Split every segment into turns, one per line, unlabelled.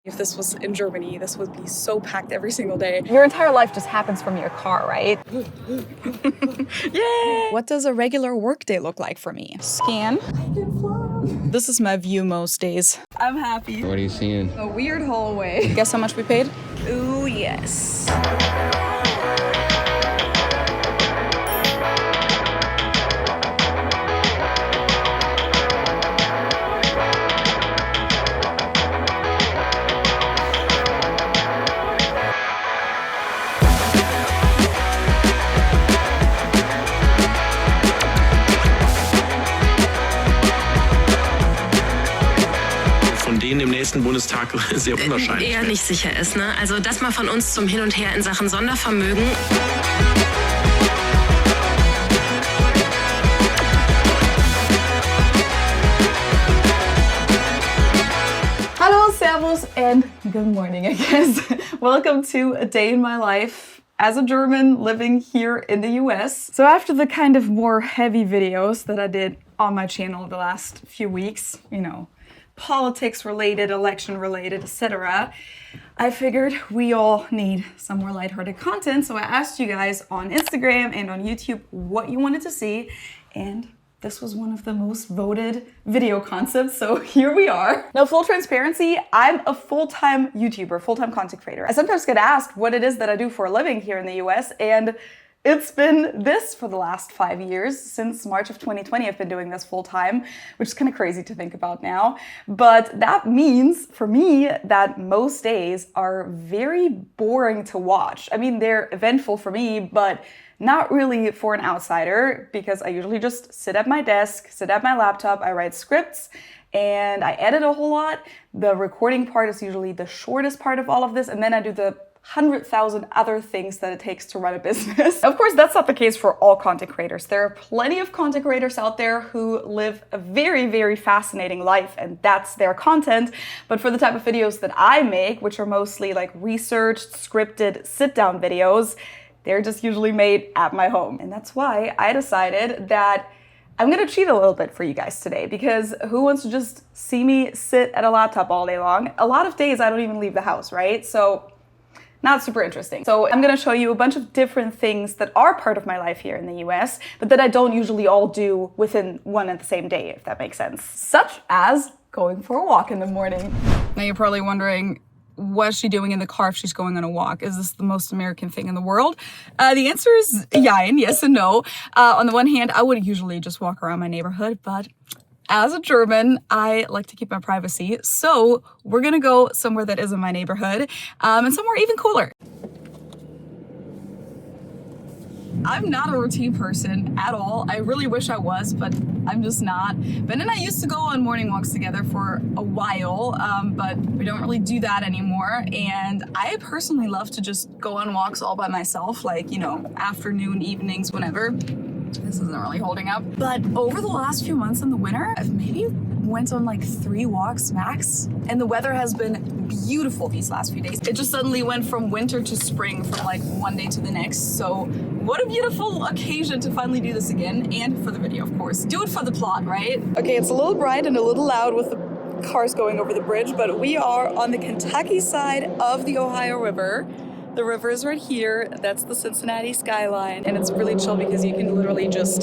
If this was in Germany, this would be so packed every single day.
Your entire life just happens from your car, right?
Yay! What does a regular workday look like for me?
Scan.
This is my view most days. I'm happy.
What are you seeing?
A weird hallway. Guess how much we paid? Ooh, yes.
Im nächsten Bundestag sehr unwahrscheinlich.
Eher nicht sicher ist, ne? Also das mal von uns zum Hin und Her in Sachen Sondervermögen.
Hello, servus, and good morning, I guess. Welcome to a day in my life as a German living here in the US. So after the kind of more heavy videos that I did on my channel the last few weeks, you know, politics related, election related, etc., I figured we all need some more lighthearted content. So I asked you guys on Instagram and on YouTube what you wanted to see, and this was one of the most voted video concepts, so here we are. Now, full transparency, I'm a full-time YouTuber, full-time content creator. I sometimes get asked what it is that I do for a living here in the US, and it's been this for the last 5 years. Since March of 2020, I've been doing this full time, which is kind of crazy to think about now. But that means, for me, that most days are very boring to watch. I mean, they're eventful for me, but not really for an outsider, because I usually just sit at my desk, sit at my laptop, I write scripts, and I edit a whole lot. The recording part is usually the shortest part of all of this, and then I do the 100,000 other things that it takes to run a business. Of course, that's not the case for all content creators. There are plenty of content creators out there who live a very, very fascinating life, and that's their content. But for the type of videos that I make, which are mostly like researched, scripted, sit-down videos, they're just usually made at my home. And that's why I decided that I'm gonna cheat a little bit for you guys today, because who wants to just see me sit at a laptop all day long? A lot of days I don't even leave the house, right? So not super interesting. So I'm gonna show you a bunch of different things that are part of my life here in the US, but that I don't usually all do within one and the same day, if that makes sense. Such as going for a walk in the morning.
Now you're probably wondering, what's she doing in the car if she's going on a walk? Is this the most American thing in the world? The answer is yes and no. On the one hand, I would usually just walk around my neighborhood, but as a German, I like to keep my privacy, so we're gonna go somewhere that isn't my neighborhood, and somewhere even cooler. I'm not a routine person at all. I really wish I was, but I'm just not. Ben and I used to go on morning walks together for a while, but we don't really do that anymore. And I personally love to just go on walks all by myself, like, you know, afternoon, evenings, whenever. This isn't really holding up. But over the last few months in the winter, I've maybe went on like 3 walks max. And the weather has been beautiful these last few days. It just suddenly went from winter to spring from like one day to the next. So what a beautiful occasion to finally do this again. And for the video, of course. Do it for the plot, right? Okay, it's a little bright and a little loud with the cars going over the bridge, but we are on the Kentucky side of the Ohio River. The river is right here. That's the Cincinnati skyline. And it's really chill because you can literally just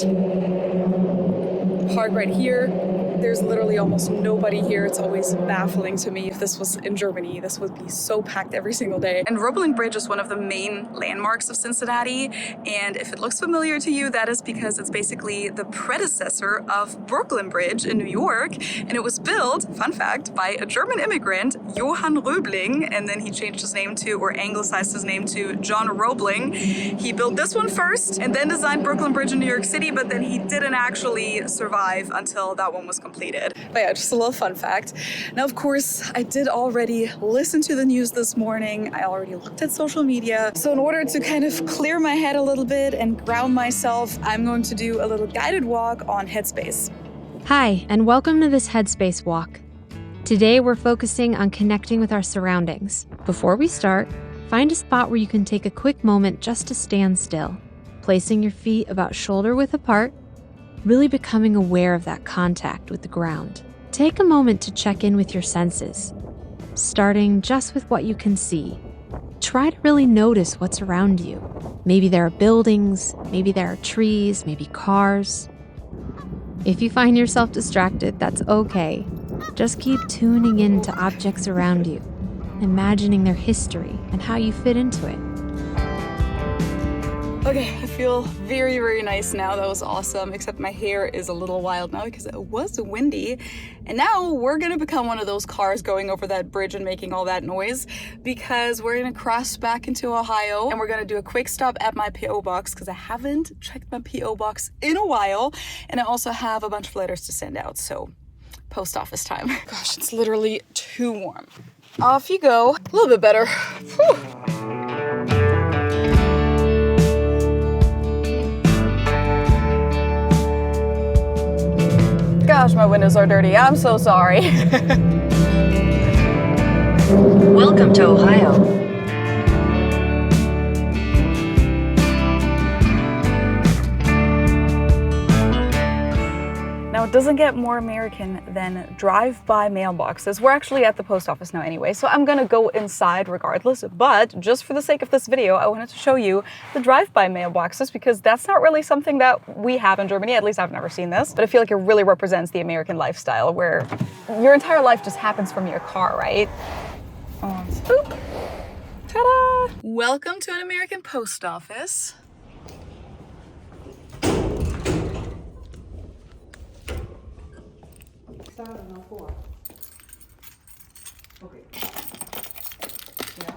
park right here. There's literally almost nobody here. It's always baffling to me. If this was in Germany, this would be so packed every single day. And Roebling Bridge is one of the main landmarks of Cincinnati. And if it looks familiar to you, that is because it's basically the predecessor of Brooklyn Bridge in New York. And it was built, fun fact, by a German immigrant, Johann Roebling. And then he changed his name to, or anglicized his name to, John Roebling. He built this one first and then designed Brooklyn Bridge in New York City, but then he didn't actually survive until that one was completed. But yeah, just a little fun fact. Now, of course, I did already listen to the news this morning. I already looked at social media. So in order to kind of clear my head a little bit and ground myself, I'm going to do a little guided walk on Headspace.
Hi, and welcome to this Headspace walk. Today, we're focusing on connecting with our surroundings. Before we start, find a spot where you can take a quick moment just to stand still, placing your feet about shoulder width apart, really becoming aware of that contact with the ground. Take a moment to check in with your senses. starting just with what you can see. Try to really notice what's around you. Maybe there are buildings, maybe there are trees, maybe cars. If you find yourself distracted, that's okay. Just keep tuning in to objects around you, imagining their history and how you fit into it.
Okay, I feel very, very nice now. That was awesome, except my hair is a little wild now because it was windy. And now we're gonna become one of those cars going over that bridge and making all that noise because we're gonna cross back into Ohio and we're gonna do a quick stop at my P.O. box because I haven't checked my P.O. box in a while. And I also have a bunch of letters to send out, so post office time. Gosh, it's literally too warm. Off you go. A little bit better. Whew. Gosh, my windows are dirty. I'm so sorry.
Welcome to Ohio.
Now, it doesn't get more American than drive-by mailboxes. We're actually at the post office now anyway, so I'm gonna go inside regardless, but just for the sake of this video, I wanted to show you the drive-by mailboxes because that's not really something that we have in Germany. At least I've never seen this, but I feel like it really represents the American lifestyle where your entire life just happens from your car, right? Boop. Ta-da! Welcome to an American post office. Okay. Yeah.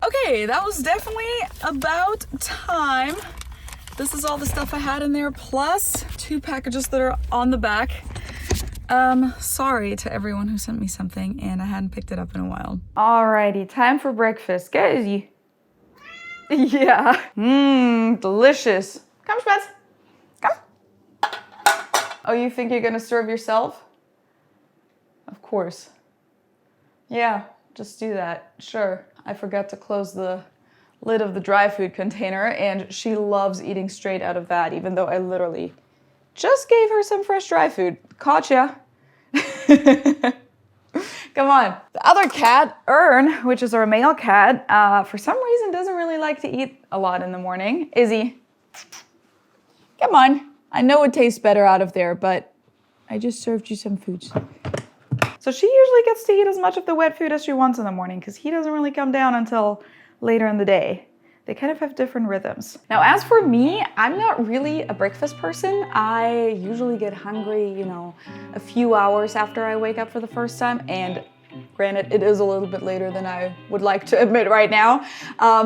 Okay, that was definitely about time. This is all the stuff I had in there, plus 2 packages that are on the back. Sorry to everyone who sent me something and I hadn't picked it up in a while. Alrighty, time for breakfast. Get easy. Yeah. Delicious. Come, Spence. Come. Oh, you think you're gonna serve yourself? Of course. Yeah, just do that. Sure. I forgot to close the lid of the dry food container and she loves eating straight out of that, even though I literally just gave her some fresh dry food. Caught ya. Come on. The other cat, Ern, which is our male cat, for some reason doesn't really like to eat a lot in the morning. Izzy, come on. I know it tastes better out of there, but I just served you some food. So she usually gets to eat as much of the wet food as she wants in the morning because he doesn't really come down until later in the day. They kind of have different rhythms. Now, as for me, I'm not really a breakfast person. I usually get hungry, you know, a few hours after I wake up for the first time. And granted, it is a little bit later than I would like to admit right now.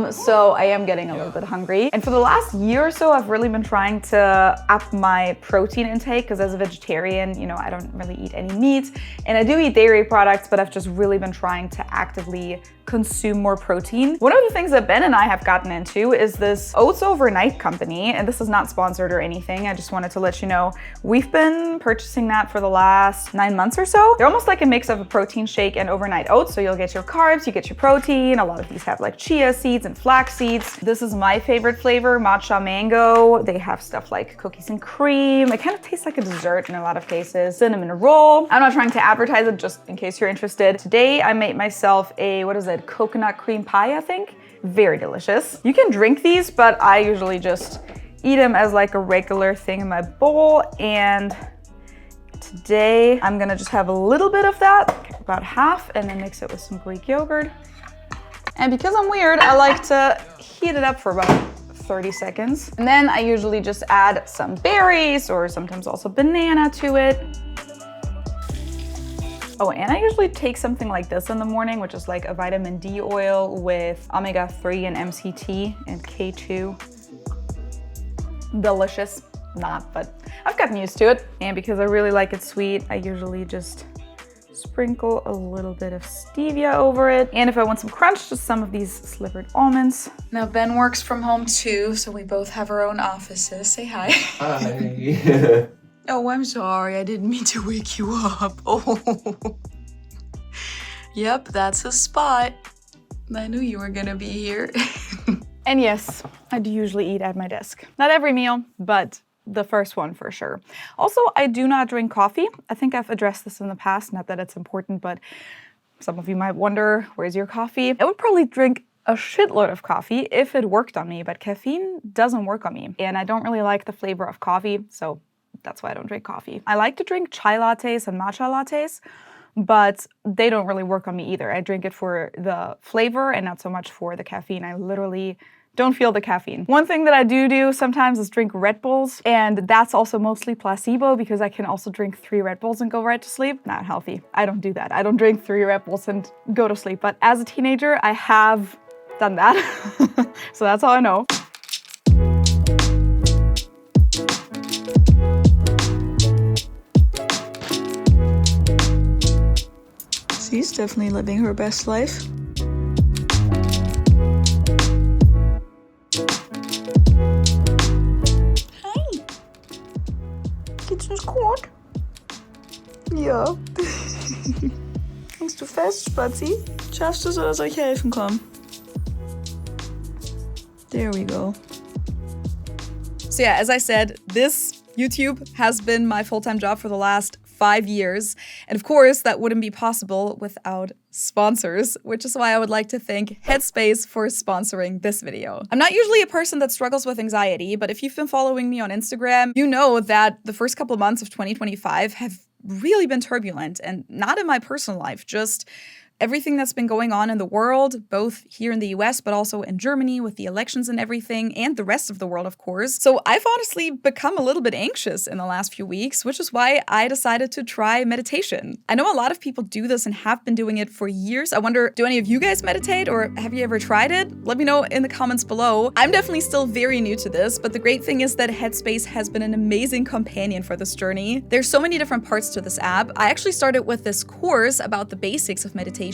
So I am getting a little bit hungry. And for the last year or so, I've really been trying to up my protein intake because as a vegetarian, you know, I don't really eat any meat. And I do eat dairy products, but I've just really been trying to actively consume more protein. One of the things that Ben and I have gotten into is this oats overnight company, and this is not sponsored or anything. I just wanted to let you know we've been purchasing that for the last 9 months or so. They're almost like a mix of a protein shake and overnight oats, so you'll get your carbs, you get your protein. A lot of these have like chia seeds and flax seeds. This is my favorite flavor, matcha mango. They have stuff like cookies and cream. It kind of tastes like a dessert in a lot of cases. Cinnamon roll. I'm not trying to advertise it, just in case you're interested. Today I made myself a, what is it? Coconut cream pie, I think. Very delicious. You can drink these, but I usually just eat them as like a regular thing in my bowl. And today I'm gonna just have a little bit of that, about half, and then mix it with some Greek yogurt. And because I'm weird, I like to heat it up for about 30 seconds. And then I usually just add some berries or sometimes also banana to it. Oh, and I usually take something like this in the morning, which is like a vitamin D oil with omega-3 and MCT and K2. Delicious. Not, but I've gotten used to it. And because I really like it sweet, I usually just sprinkle a little bit of stevia over it. And if I want some crunch, just some of these slivered almonds. Now Ben works from home too, so we both have our own offices. Say hi.
Hi.
Oh, I'm sorry. I didn't mean to wake you up. Oh. Yep, that's a spot. I knew you were gonna be here. And yes, I do usually eat at my desk. Not every meal, but the first one for sure. Also, I do not drink coffee. I think I've addressed this in the past, not that it's important, but some of you might wonder, where's your coffee? I would probably drink a shitload of coffee if it worked on me, but caffeine doesn't work on me. And I don't really like the flavor of coffee, so that's why I don't drink coffee. I like to drink chai lattes and matcha lattes, but they don't really work on me either. I drink it for the flavor and not so much for the caffeine. I literally don't feel the caffeine. One thing that I do sometimes is drink Red Bulls, and that's also mostly placebo because I can also drink 3 Red Bulls and go right to sleep. Not healthy. I don't do that. I don't drink 3 Red Bulls and go to sleep. But as a teenager, I have done that. So that's all I know. She's definitely living her best life. Kitchen's kort. Ja. Hängst du fest, Spazi? Schaffst du es oder soll ich helfen kommen? There we go. So yeah, as I said, this YouTube has been my full-time job for the last 5 years. And of course, that wouldn't be possible without sponsors, which is why I would like to thank Headspace for sponsoring this video. I'm not usually a person that struggles with anxiety, but if you've been following me on Instagram, you know that the first couple of months of 2025 have really been turbulent, and not in my personal life, just everything that's been going on in the world, both here in the US, but also in Germany with the elections and everything, and the rest of the world, of course. So I've honestly become a little bit anxious in the last few weeks, which is why I decided to try meditation. I know a lot of people do this and have been doing it for years. I wonder, do any of you guys meditate, or have you ever tried it? Let me know in the comments below. I'm definitely still very new to this, but the great thing is that Headspace has been an amazing companion for this journey. There's so many different parts to this app. I actually started with this course about the basics of meditation,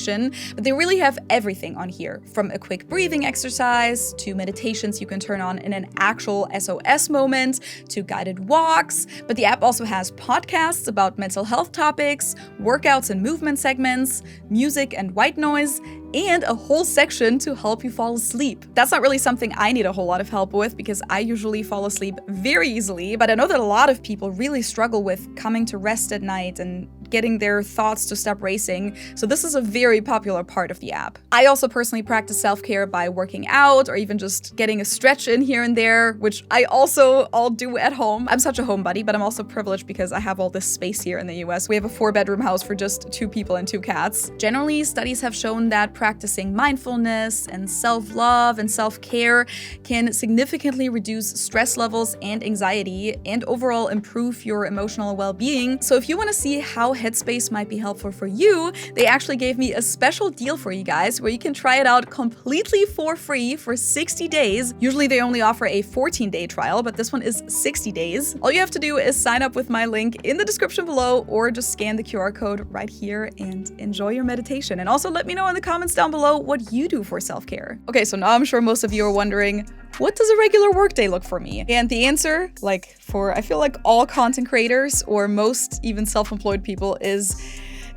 but they really have everything on here, from a quick breathing exercise to meditations you can turn on in an actual SOS moment to guided walks. But the app also has podcasts about mental health topics, workouts and movement segments, music and white noise, and a whole section to help you fall asleep. That's not really something I need a whole lot of help with because I usually fall asleep very easily, but I know that a lot of people really struggle with coming to rest at night and getting their thoughts to stop racing, so this is a very popular part of the app. I also personally practice self-care by working out or even just getting a stretch in here and there, which I also all do at home. I'm such a homebody, but I'm also privileged because I have all this space here in the US. We have a 4-bedroom house for just 2 people and 2 cats. Generally, studies have shown that practicing mindfulness and self-love and self-care can significantly reduce stress levels and anxiety and overall improve your emotional well-being. So if you want to see how Headspace might be helpful for you, they actually gave me a special deal for you guys where you can try it out completely for free for 60 days. Usually they only offer a 14-day trial, but this one is 60 days. All you have to do is sign up with my link in the description below or just scan the QR code right here and enjoy your meditation. And also let me know in the comments down below what you do for self-care. Okay, so now I'm sure most of you are wondering, what does a regular workday look for me? And the answer, like for I feel like all content creators or most even self-employed people, is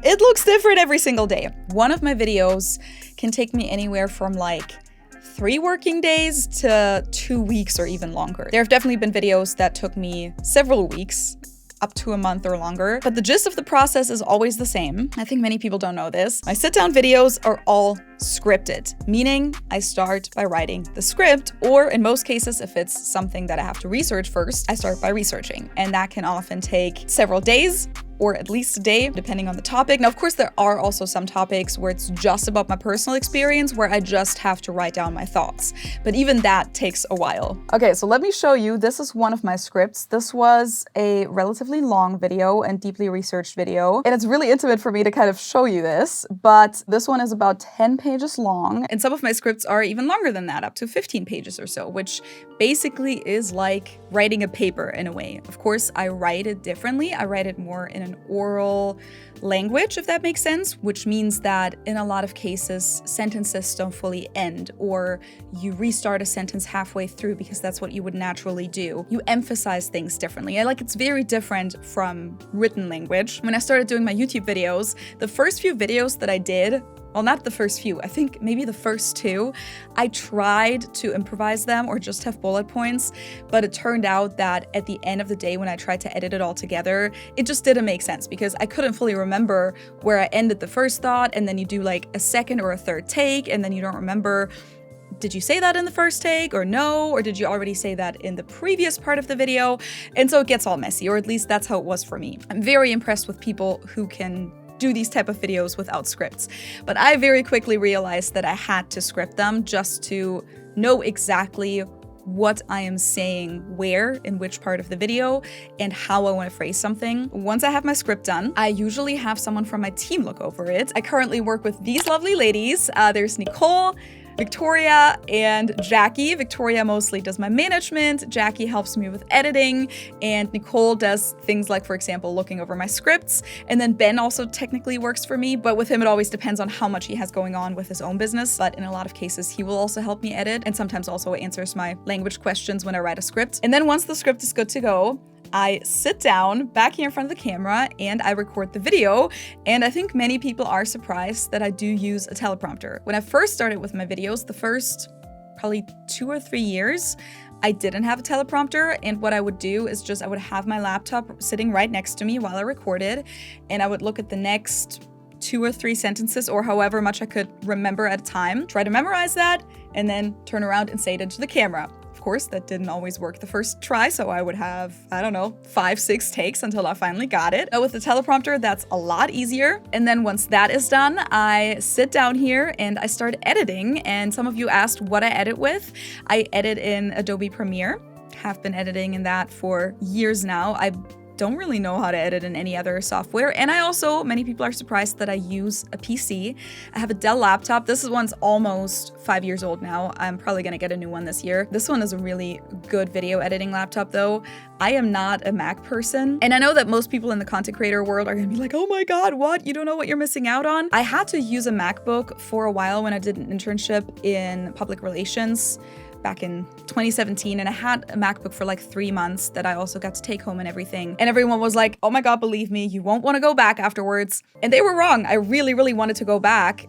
it looks different every single day. One of my videos can take me anywhere from like 3 working days to 2 weeks or even longer. There have definitely been videos that took me several weeks, up to a month or longer, but the gist of the process is always the same. I think many people don't know this. My sit-down videos are all scripted, meaning I start by writing the script, or in most cases, if it's something that I have to research first, I start by researching, and that can often take several days, or at least a day, depending on the topic. Now, of course, there are also some topics where it's just about my personal experience, where I just have to write down my thoughts. But even that takes a while. Okay, so let me show you. This is one of my scripts. This was a relatively long video and deeply researched video. And it's really intimate for me to kind of show you this, but this one is about 10 pages long. And some of my scripts are even longer than that, up to 15 pages or so, which basically is like writing a paper in a way. Of course, I write it differently. I write it more in an oral language, if that makes sense, which means that in a lot of cases, sentences don't fully end, or you restart a sentence halfway through because that's what you would naturally do. You emphasize things differently. It's very different from written language. When I started doing my YouTube videos, the first few videos that I did well, not the first few, I think maybe the first two, I tried to improvise them or just have bullet points, but it turned out that at the end of the day when I tried to edit it all together, it just didn't make sense because I couldn't fully remember where I ended the first thought, and then you do like a second or a third take, and then you don't remember, did you say that in the first take or no? Or did you already say that in the previous part of the video? And so it gets all messy, or at least that's how it was for me. I'm very impressed with people who can do these type of videos without scripts. But I very quickly realized that I had to script them just to know exactly what I am saying where, in which part of the video, and how I want to phrase something. Once I have my script done, I usually have someone from my team look over it. I currently work with these lovely ladies. There's Nicole, Victoria, and Jackie. Victoria mostly does my management, Jackie helps me with editing, and Nicole does things like, for example, looking over my scripts. And then Ben also technically works for me, but with him it always depends on how much he has going on with his own business. But in a lot of cases, he will also help me edit, and sometimes also answers my language questions when I write a script. And then once the script is good to go, I sit down back here in front of the camera and I record the video. And I think many people are surprised that I do use a teleprompter. When I first started with my videos, the first probably 2 or 3 years, I didn't have a teleprompter, and what I would do is just I would have my laptop sitting right next to me while I recorded, and I would look at the next 2 or 3 sentences or however much I could remember at a time, try to memorize that, and then turn around and say it into the camera. Of course, that didn't always work the first try, so I would have, I don't know, 5, 6 takes until I finally got it. With the teleprompter, that's a lot easier. And then once that is done, I sit down here and I start editing. And some of you asked what I edit with. I edit in Adobe Premiere. Have been editing in that for years now. I don't really know how to edit in any other software. And I also, many people are surprised that I use a PC. I have a Dell laptop. This one's almost 5 years old now. I'm probably gonna get a new one this year. This one is a really good video editing laptop though. I am not a Mac person. And I know that most people in the content creator world are gonna be like, oh my God, what? You don't know what you're missing out on? I had to use a MacBook for a while when I did an internship in public relations back in 2017, and I had a MacBook for like 3 months that I also got to take home and everything. And everyone was like, oh my God, believe me, you won't want to go back afterwards. And they were wrong. I really, really wanted to go back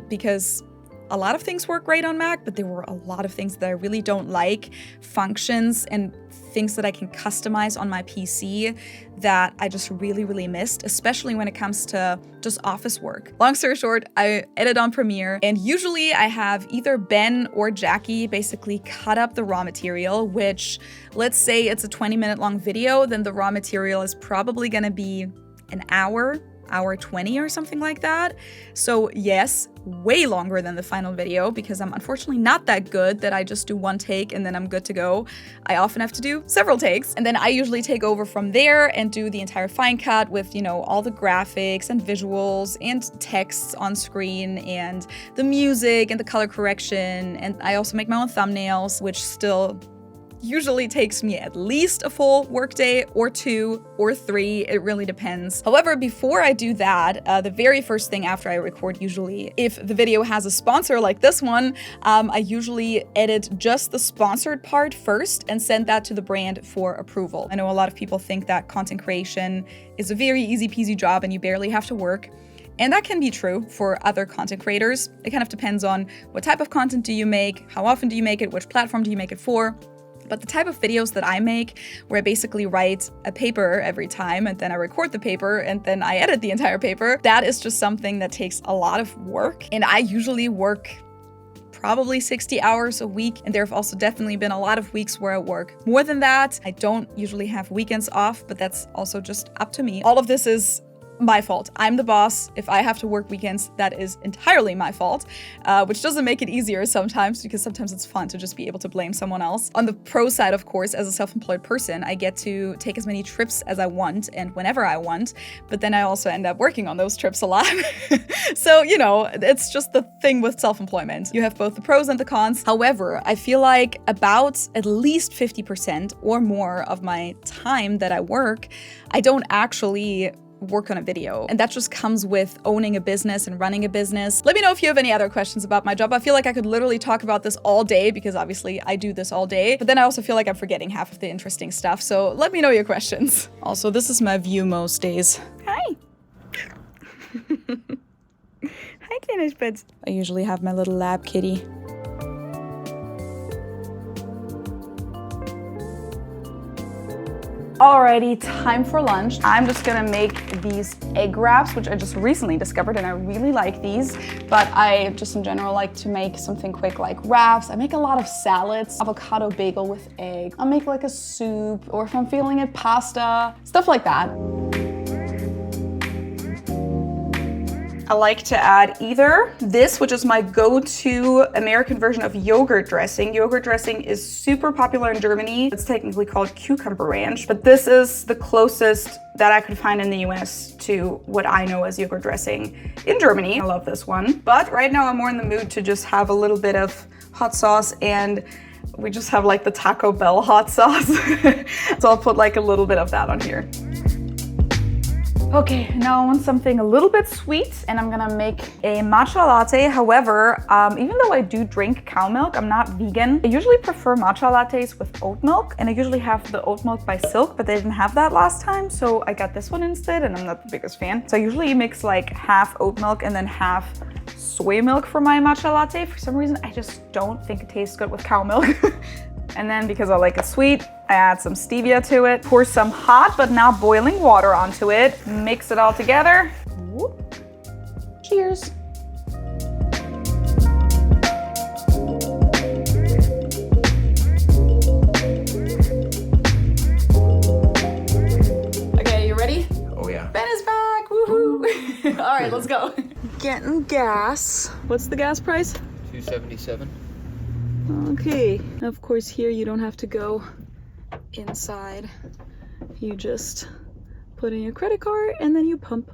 because a lot of things work great on Mac, but there were a lot of things that I really don't like, functions and things that I can customize on my PC that I just really, really missed, especially when it comes to just office work. Long story short, I edit on Premiere, and usually I have either Ben or Jackie basically cut up the raw material, which, let's say it's a 20-minute long video, then the raw material is probably gonna be an hour 20 or something like that. So yes, way longer than the final video because I'm unfortunately not that good that I just do one take and then I'm good to go. I often have to do several takes, and then I usually take over from there and do the entire fine cut with, you know, all the graphics and visuals and texts on screen and the music and the color correction. And I also make my own thumbnails, which still usually takes me at least a full workday or 2 or 3. It really depends. However, before I do that, the very first thing after I record, usually, if the video has a sponsor like this one, I usually edit just the sponsored part first and send that to the brand for approval. I know a lot of people think that content creation is a very easy peasy job and you barely have to work. And that can be true for other content creators. It kind of depends on what type of content do you make, how often do you make it, which platform do you make it for. But the type of videos that I make, where I basically write a paper every time and then I record the paper and then I edit the entire paper, that is just something that takes a lot of work. And I usually work probably 60 hours a week. And there have also definitely been a lot of weeks where I work more than that. I don't usually have weekends off, but that's also just up to me. All of this is my fault. I'm the boss. If I have to work weekends, that is entirely my fault, which doesn't make it easier sometimes because sometimes it's fun to just be able to blame someone else. On the pro side, of course, as a self-employed person, I get to take as many trips as I want and whenever I want, but then I also end up working on those trips a lot. So, you know, it's just the thing with self-employment. You have both the pros and the cons. However, I feel like about at least 50% or more of my time that I work, I don't actually work on a video. And that just comes with owning a business and running a business. Let me know if you have any other questions about my job. I feel like I could literally talk about this all day because obviously I do this all day, but then I also feel like I'm forgetting half of the interesting stuff. So let me know your questions. Also, this is my view most days. Hi. Hi, Say nice beds. I usually have my little lab kitty. Alrighty, time for lunch. I'm just gonna make these egg wraps, which I just recently discovered and I really like these, but I just in general like to make something quick like wraps. I make a lot of salads, avocado bagel with egg. I'll make like a soup, or if I'm feeling it, pasta, stuff like that. I like to add either this, which is my go-to American version of yogurt dressing. Yogurt dressing is super popular in Germany. It's technically called cucumber ranch, but this is the closest that I could find in the US to what I know as yogurt dressing in Germany. I love this one. But right now I'm more in the mood to just have a little bit of hot sauce, and we just have like the Taco Bell hot sauce. So I'll put like a little bit of that on here. Okay, now I want something a little bit sweet, and I'm gonna make a matcha latte. However, even though I do drink cow milk, I'm not vegan. I usually prefer matcha lattes with oat milk, and I usually have the oat milk by Silk, but they didn't have that last time, so I got this one instead, and I'm not the biggest fan. So I usually mix like half oat milk and then half soy milk for my matcha latte. For some reason, I just don't think it tastes good with cow milk. And then because I like it sweet, I add some stevia to it, pour some hot but not boiling water onto it, mix it all together. Whoop. Cheers. Okay, you ready?
Oh yeah.
Ben is back, woohoo. All right, let's go. Getting gas. What's the gas price?
$2.77.
Okay, of course here you don't have to go inside. You just put in your credit card and then you pump,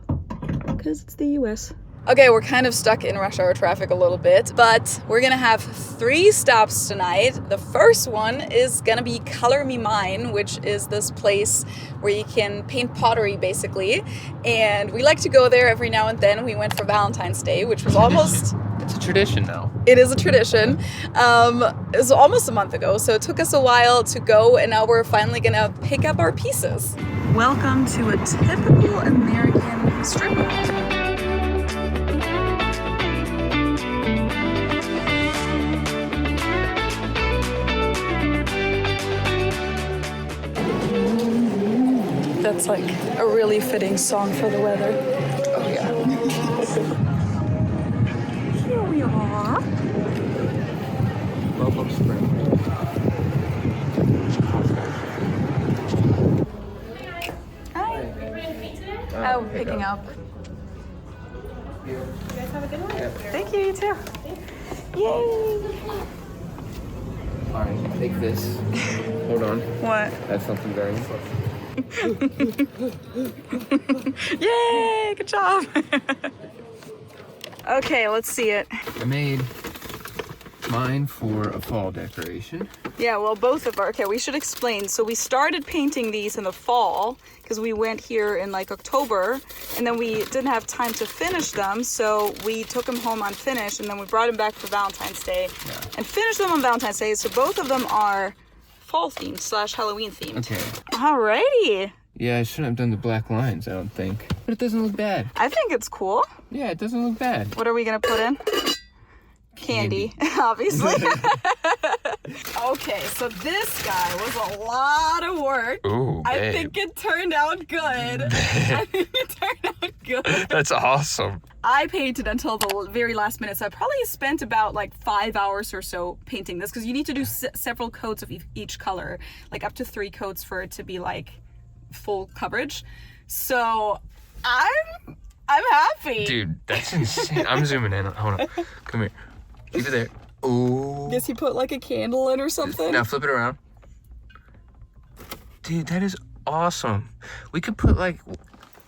because it's the US. Okay, we're kind of stuck in rush hour traffic a little bit, but we're gonna have 3 stops tonight. The first one is gonna be Color Me Mine, which is this place where you can paint pottery basically. And we like to go there every now and then. We went for Valentine's Day, which was almost...
It's a tradition now.
It is a tradition. It was almost a month ago, so it took us a while to go, and now we're finally gonna pick up our pieces. Welcome to a typical American strip mall. That's like a really fitting song for the weather. Oh yeah. Here we are.
Welcome spring.
Hi. Oh, picking up. You guys have a good one? Yeah. Thank you, you too. Yay!
Alright, take this. Hold on.
What?
That's something very important.
Yay! Good job! Okay, let's see it.
I made mine for a fall decoration.
Yeah, well, both of our... Okay, we should explain. So we started painting these in the fall because we went here in like October, and then we didn't have time to finish them, so we took them home unfinished, and then we brought them back for Valentine's Day and finished them on Valentine's Day. So both of them are fall themed / Halloween themed.
Okay.
Alrighty.
Yeah, I shouldn't have done the black lines, I don't think. But it doesn't look bad.
I think it's cool.
Yeah, it doesn't look bad.
What are we gonna put in? Candy, obviously. Okay, so this guy was a lot of work.
Ooh,
I
babe.
think it turned out good. I think it turned out good.
That's awesome.
I painted until the very last minute, so I probably spent about like 5 hours or so painting this, because you need to do several coats of each color, like up to 3 coats for it to be like full coverage. So I'm happy.
Dude, that's insane. I'm zooming in. Hold on. Come here. Keep it there. Ooh.
Guess he put like a candle in or something.
Now flip it around. Dude, that is awesome. We could put like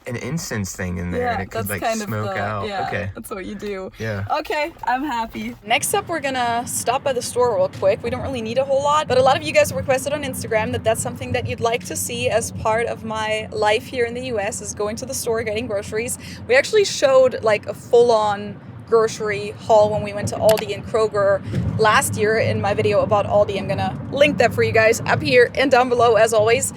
an incense thing in there and it could like smoke out.
Yeah,
okay.
that's what you do.
Yeah.
Okay, I'm happy. Next up, we're gonna stop by the store real quick. We don't really need a whole lot, but a lot of you guys requested on Instagram that that's something that you'd like to see as part of my life here in the US, is going to the store, getting groceries. We actually showed like a full-on grocery haul when we went to Aldi and Kroger last year in my video about Aldi. I'm gonna link that for you guys up here and down below as always.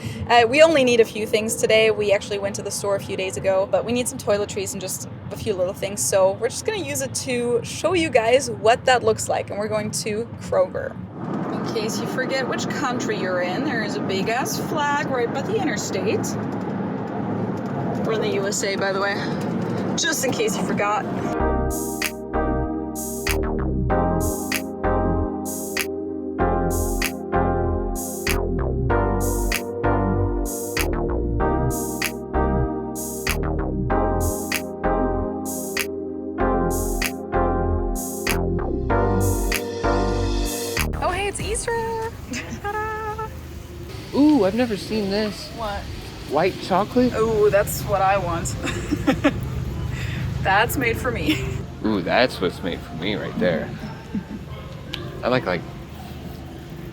We only need a few things today. We actually went to the store a few days ago, but we need some toiletries and just a few little things. So we're just gonna use it to show you guys what that looks like. And we're going to Kroger. In case you forget which country you're in, there is a big ass flag right by the interstate. We're in the USA, by the way, just in case you forgot. Oh, hey, it's Easter! Ta-da!
Ooh, I've never seen this.
What?
White chocolate?
Oh, that's what I want. That's made for me.
Ooh, that's what's made for me right there. I like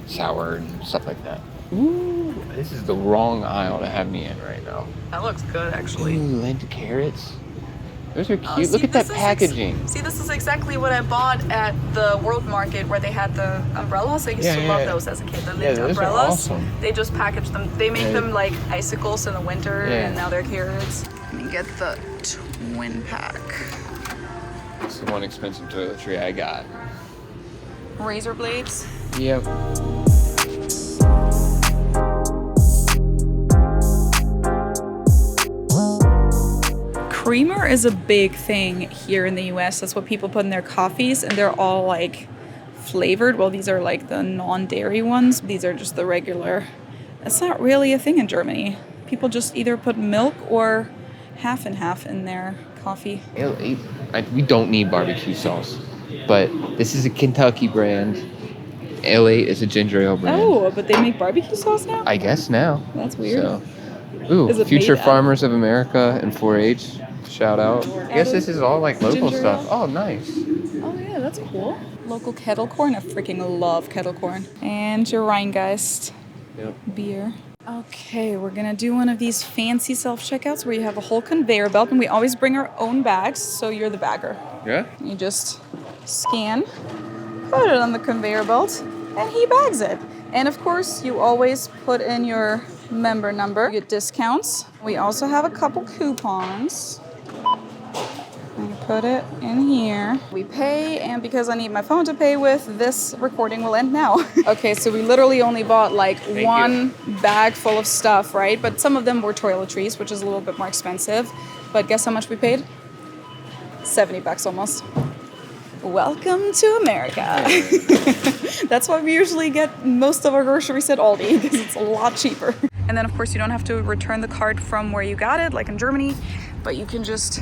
sour and stuff like that. Ooh, this is the wrong aisle to have me in right now.
That looks good, actually.
Ooh, Lent carrots. Those are cute.
See,
Look at that
this is
packaging.
See, this is exactly what I bought at the World Market where they had the umbrellas. I used to love those as a kid. The Lint
those are
umbrellas.
awesome.
They just package them. They make them like icicles in the winter, and now they're carrots. Let me get the twin pack.
It's the one expensive toiletry I got.
Razor blades.
Yep.
Creamer is a big thing here in the US. That's what people put in their coffees, and they're all like flavored. Well, these are like the non-dairy ones. These are just the regular. That's not really a thing in Germany. People just either put milk or half and half in their coffee.
We don't need barbecue sauce, but this is a Kentucky brand. L8 is a ginger ale brand.
Oh, but they make barbecue sauce now?
I guess now.
That's weird.
So, ooh,
Is it
Future
made
Farmers of America and 4-H. Shout out. I guess this is all like local
ginger
stuff.
ale?
Oh, nice.
Oh yeah, that's cool. Local kettle corn. I freaking love kettle corn. And your Rheingeist beer. Okay, we're gonna do one of these fancy self-checkouts where you have a whole conveyor belt, and we always bring our own bags, so you're the bagger.
Yeah?
You just scan, put it on the conveyor belt, and he bags it. And of course, you always put in your member number. You get discounts. We also have a couple coupons. You put it in here. We pay, and because I need my phone to pay with, this recording will end now. Okay, so we literally only bought like one bag full of stuff, right? But some of them were toiletries, which is a little bit more expensive. But guess how much we paid? $70 almost. Welcome to America. That's why we usually get most of our groceries at Aldi, because it's a lot cheaper. And then of course you don't have to return the card from where you got it, like in Germany, but you can just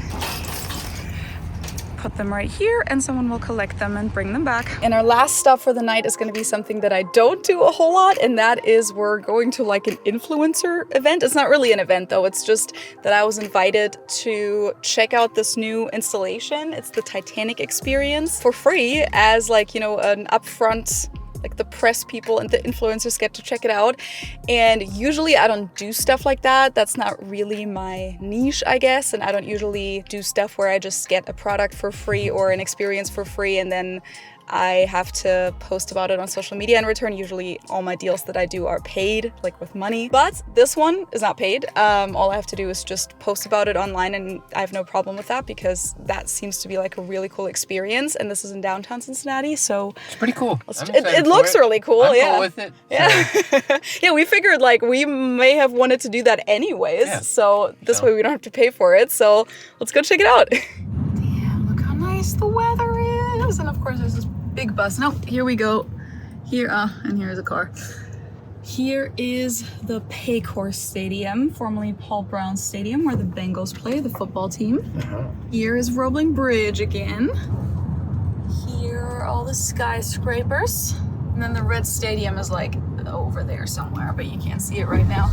put them right here and someone will collect them and bring them back. And our last stop for the night is going to be something that I don't do a whole lot, and that is we're going to like an influencer event. It's not really an event though, it's just that I was invited to check out this new installation. It's the Titanic experience for free as like, you know, an upfront, like the press people and the influencers get to check it out. And usually I don't do stuff like that. That's not really my niche, I guess. And I don't usually do stuff where I just get a product for free or an experience for free and then I have to post about it on social media in return. Usually all my deals that I do are paid, like with money. But this one is not paid. All I have to do is just post about it online, and I have no problem with that because that seems to be like a really cool experience. And this is in downtown Cincinnati, so
It's pretty cool.
it looks really cool.
I'm
yeah,
cool with it.
yeah. Yeah, we figured like we may have wanted to do that anyways, so this way we don't have to pay for it. So let's go check it out. Damn, look how nice the weather is, and of course there's this big bus. No, here we go. Here, and here's a car. Here is the Paycor Stadium, formerly Paul Brown Stadium, where the Bengals play, the football team. Here is Roebling Bridge again. Here are all the skyscrapers. And then the red stadium is like over there somewhere, but you can't see it right now.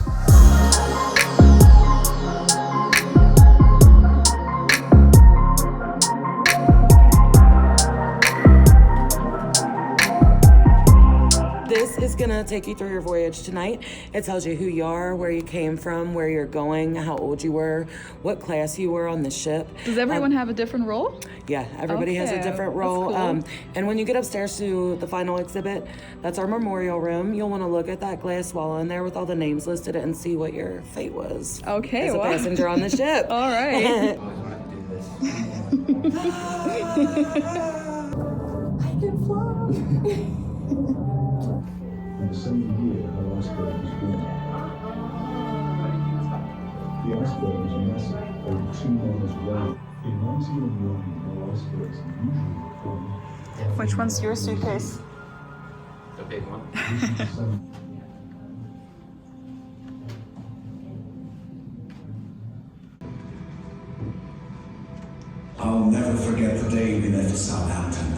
This is
gonna take you through your voyage tonight. It tells you who you are, where you came from, where you're going, how old you were, what class you were on the ship.
Does everyone have a different role?
Yeah, everybody has a different role.
Cool.
And when you get upstairs to the final exhibit, that's our memorial room. You'll want to look at that glass wall in there with all the names listed and see what your fate was.
Okay,
as a passenger on the ship.
All right.
I can fly.
In the same year, her iceberg was born. The iceberg was massive, over 2 miles wide. In 1901, her icebergs usually form.
Which one's your suitcase?
The big one.
I'll never forget the day we left Southampton.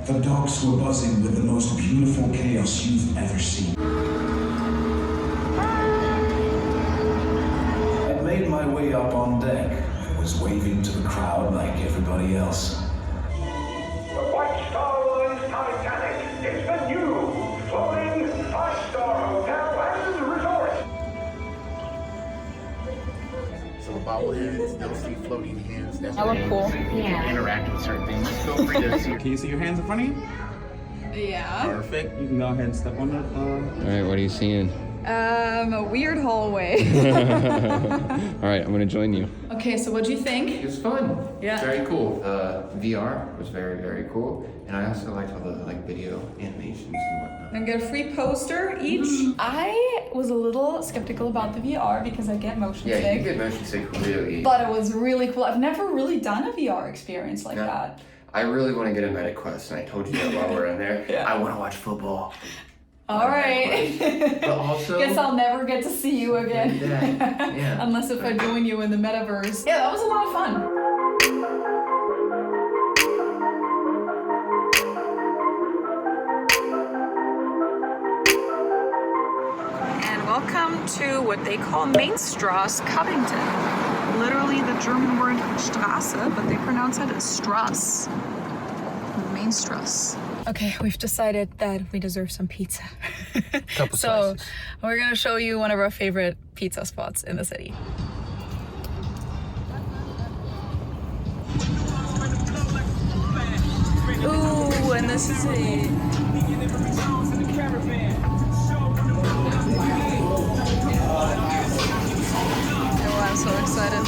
The docks were buzzing with the most beautiful chaos you've ever seen. I made my way up on deck. I was waving to the crowd like everybody else.
The White Star Line's Titanic is the new floating 5-star hotel and resort.
So bobbleheads, they'll see floating hands. That's
That look cool.
Yeah. Interact with certain things. Feel free to see.
Can you see your hands in front of you?
Yeah.
Perfect. You can go ahead and step on it.
All right, what are you seeing?
A weird hallway.
All right, I'm gonna join you.
Okay, so what'd you think?
It was fun.
Yeah.
Very cool. VR was very, very cool. And I also liked all the video animations and whatnot.
And get a free poster each. I was a little skeptical about the VR because I get motion
Yeah,
sick.
you get motion sick really.
But it was really cool. I've never really done a VR experience like that.
I really want to get a Medic Quest, and I told you that while we're in there.
Yeah.
I want to watch football.
All right.
But also,
Guess I'll never get to see you again.
Yeah.
Unless if I join you in the metaverse. Yeah, that was a lot of fun. And welcome to what they call Mainstrasse, Covington. Literally the German word Straße, but they pronounce it as Strasse. Mainstrasse. Okay, we've decided that we deserve some pizza.
Couple
So
slices.
we're gonna show you one of our favorite pizza spots in the city. Ooh, and this is it. Oh, I'm so excited.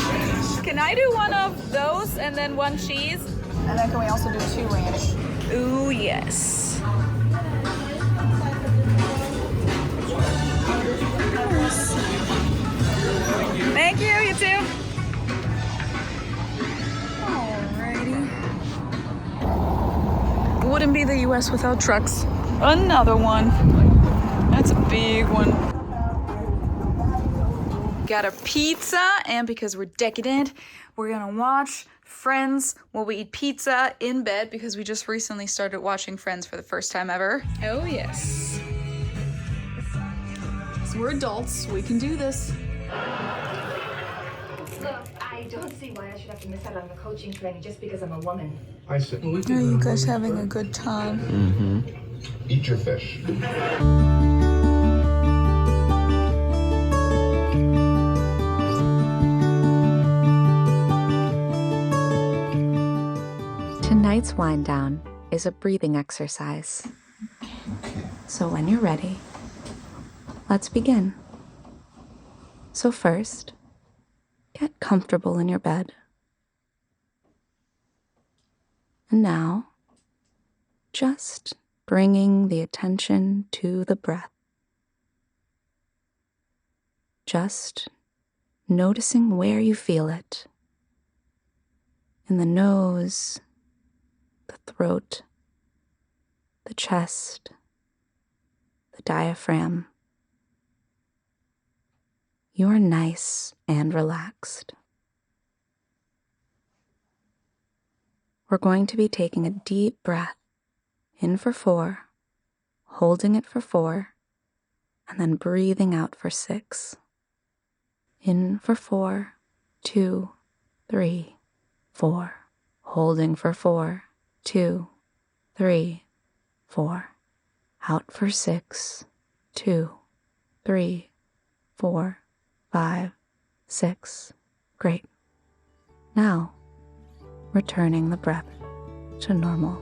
Can I do one of those and then one cheese? And then can we also do 2 ranch? Ooh, yes. Thank you, you too. Alrighty. Wouldn't be the US without trucks. Another one. That's a big one. Got a pizza, and because we're decadent, we're gonna watch Friends while we eat pizza in bed because we just recently started watching Friends for the first time ever. Oh yes. So we're adults, we can do this.
Look, I don't see why I should have to miss out on the coaching training just because I'm a woman.
I said,
Are you guys having a good time?
Mm-hmm.
eat your fish.
Tonight's wind down is a breathing exercise. So when you're ready, let's begin. So first, get comfortable in your bed. And now, just bringing the attention to the breath. Just noticing where you feel it. In the nose, the throat, the chest, the diaphragm. You are nice and relaxed. We're going to be taking a deep breath in for 4, holding it for 4, and then breathing out for 6. In for 4, 2, 3, 4. Holding for 4, 2, 3, 4. Out for 6, 2, 3, 4, 5, 6. Great. Now, returning the breath to normal.